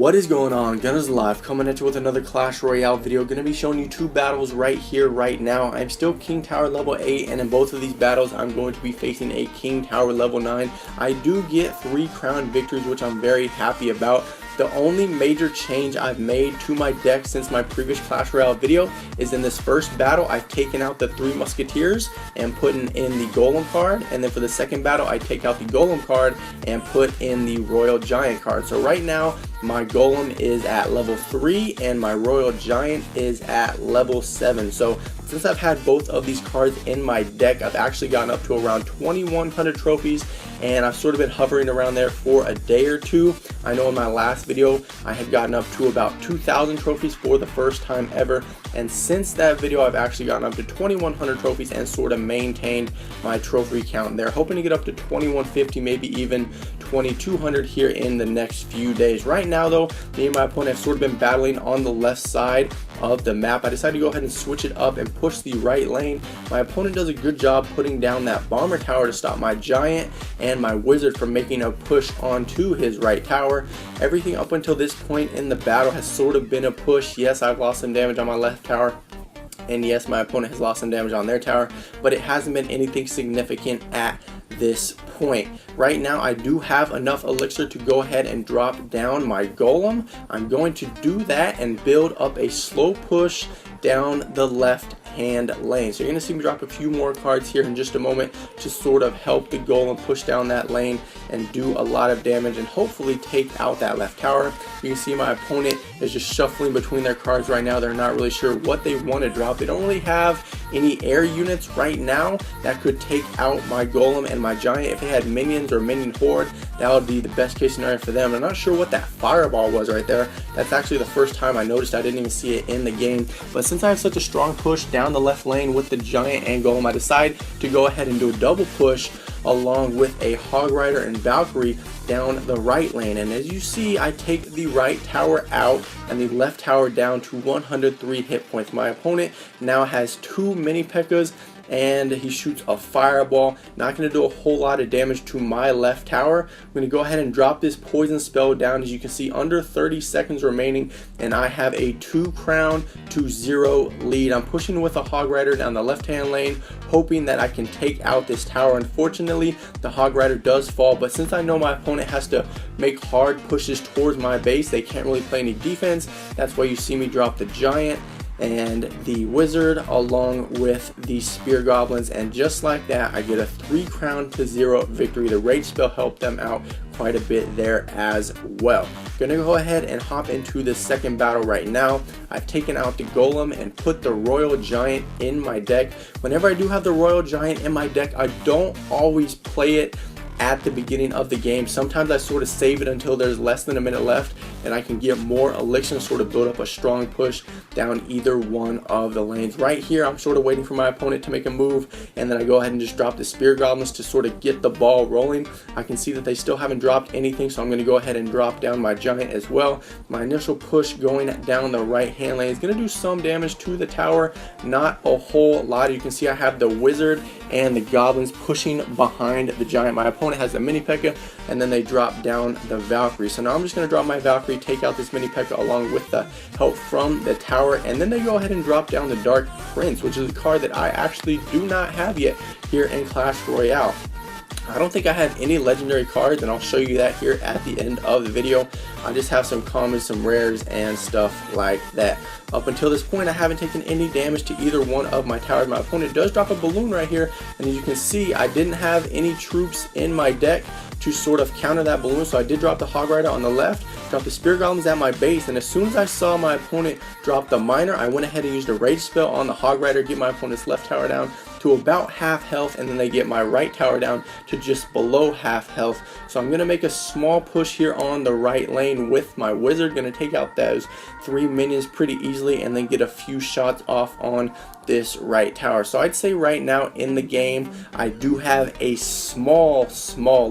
What is going on? Gunners Live coming at you with another Clash Royale video. Going to be showing you two battles right here, right now. I'm still King Tower level 8, and in both of these battles, I'm going to be facing a King Tower level 9. I do get 3 crown victories, which I'm very happy about. The only major change I've made to my deck since my previous Clash Royale video is in this first battle, I've taken out the 3 Musketeers and put in the Golem card, and then for the second battle, I take out the Golem card and put in the Royal Giant card. So right now, my Golem is at level 3 and my Royal Giant is at level 7. So since I've had both of these cards in my deck, I've actually gotten up to around 2,100 trophies, and I've sort of been hovering around there for a day or two. I know in my last video I had gotten up to about 2,000 trophies for the first time ever, and since that video I've actually gotten up to 2,100 trophies and sort of maintained my trophy count there, hoping to get up to 2,150, maybe even 2,200 here in the next few days. Right now though, me and my opponent have sort of been battling on the left side of the map. I decided to go ahead and switch it up and push the right lane. My opponent does a good job putting down that bomber tower to stop my giant and my wizard from making a push onto his right tower. Everything up until this point in the battle has sort of been a push. Yes, I've lost some damage on my left tower, and yes, my opponent has lost some damage on their tower, but it hasn't been anything significant at this point. Right now I do have enough elixir to go ahead and drop down my Golem. I'm going to do that and build up a slow push down the left hand lane. So you're going to see me drop a few more cards here in just a moment to sort of help the Golem push down that lane and do a lot of damage and hopefully take out that left tower. You can see my opponent is just shuffling between their cards right now. They're not really sure what they want to drop. They don't really have any air units right now that could take out my Golem and my giant. If they had minions or minion horde, that would be the best case scenario for them. I'm not sure what that fireball was right there. That's actually the first time I noticed. I didn't even see it in the game. But since I have such a strong push down the left lane with the giant and Golem, I decide to go ahead and do a double push along with a Hog Rider and Valkyrie down the right lane. And as you see, I take the right tower out and the left tower down to 103 hit points. My opponent now has 2 mini P.E.K.K.A.s and he shoots a fireball. Not going to do a whole lot of damage to my left tower. I'm going to go ahead and drop this poison spell down. As you can see, under 30 seconds remaining, and I have a 2 crown to 0 lead. I'm pushing with a Hog Rider down the left hand lane, hoping that I can take out this tower. Unfortunately, the Hog Rider does fall, but since I know my opponent has to make hard pushes towards my base, they can't really play any defense. That's why you see me drop the giant and the wizard along with the spear goblins, and just like that I get a 3 crown to 0 victory. The rage spell helped them out quite a bit there as well. Gonna go ahead and hop into the second battle right now. I've taken out the Golem and put the Royal Giant in my deck. Whenever I do have the Royal Giant in my deck, I don't always play it at the beginning of the game. Sometimes I sort of save it until there's less than a minute left and I can get more elixir and sort of build up a strong push down either one of the lanes. Right here I'm sort of waiting for my opponent to make a move, and then I go ahead and just drop the spear goblins to sort of get the ball rolling. I can see that they still haven't dropped anything, so I'm going to go ahead and drop down my giant as well. My initial push going down the right hand lane is going to do some damage to the tower, not a whole lot. You can see I have the wizard and the goblins pushing behind the giant. My opponent has a mini P.E.K.K.A. and then they drop down the Valkyrie. So now I'm just going to drop my Valkyrie, take out this mini P.E.K.K.A. along with the help from the tower, and then they go ahead and drop down the Dark Prince, which is a card that I actually do not have yet here in Clash Royale. I don't think I have any legendary cards, and I'll show you that here at the end of the video. I just have some commons, some rares, and stuff like that. Up until this point, I haven't taken any damage to either one of my towers. My opponent does drop a balloon right here, and as you can see, I didn't have any troops in my deck to sort of counter that balloon, so I did drop the Hog Rider on the left, drop the spear goblins at my base, and as soon as I saw my opponent drop the miner, I went ahead and used a rage spell on the Hog Rider, get my opponent's left tower down to about half health, and then they get my right tower down to just below half health. So I'm going to make a small push here on the right lane with my wizard, going to take out those 3 minions pretty easily and then get a few shots off on this right tower. So I'd say right now in the game I do have a small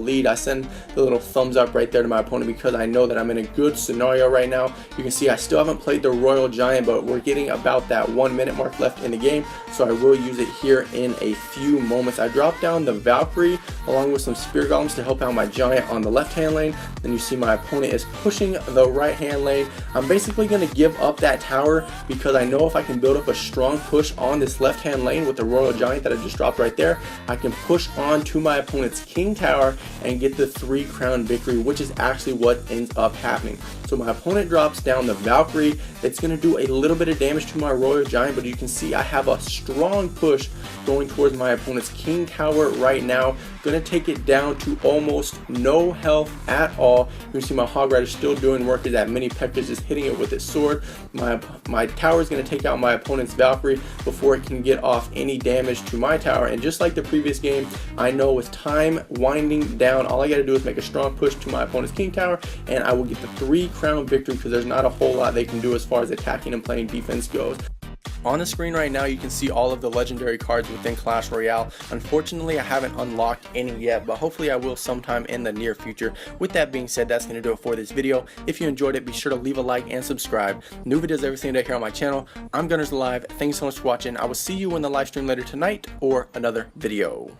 lead. I send the little thumbs up right there to my opponent because I know that I'm in a good scenario right now. You can see I still haven't played the Royal Giant, but we're getting about that 1 minute mark left in the game, so I will use it here in a few moments. I dropped down the Valkyrie along with some Spear Golems to help out my Giant on the left hand lane. Then you see my opponent is pushing the right hand lane. I'm basically going to give up that tower because I know if I can build up a strong push on this left hand lane with the Royal Giant that I just dropped right there, I can push on to my opponent's King Tower and get the 3 crown victory, which is actually what ends up happening. So my opponent drops down the Valkyrie. It's going to do a little bit of damage to my Royal Giant, but you can see I have a strong push going towards my opponent's King Tower right now. Going to take it down to almost no health at all. You can see my Hog Rider still doing work as that Mini Peck is just hitting it with its sword. My tower is going to take out my opponent's Valkyrie before it can get off any damage to my tower. And just like the previous game, I know with time winding down, all I got to do is make a strong push to my opponent's King Tower, and I will get the 3 crown victory because there's not a whole lot they can do as far as attacking and playing defense goes. On the screen right now, you can see all of the legendary cards within Clash Royale. Unfortunately, I haven't unlocked any yet, but hopefully I will sometime in the near future. With that being said, that's going to do it for this video. If you enjoyed it, be sure to leave a like and subscribe. New videos every single day here on my channel. I'm Gunners Alive. Thanks so much for watching. I will see you in the live stream later tonight or another video.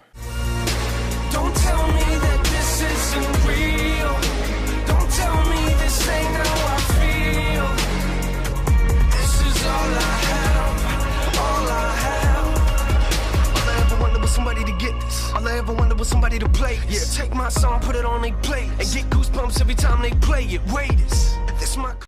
Don't tell me that this isn't real. Don't tell me this ain't how I feel. This is all I have, all I have. All I ever wanted was somebody to get this. All I ever wanted was somebody to play this. Yeah, take my song, put it on they play, and get goosebumps every time they play it. Wait, this my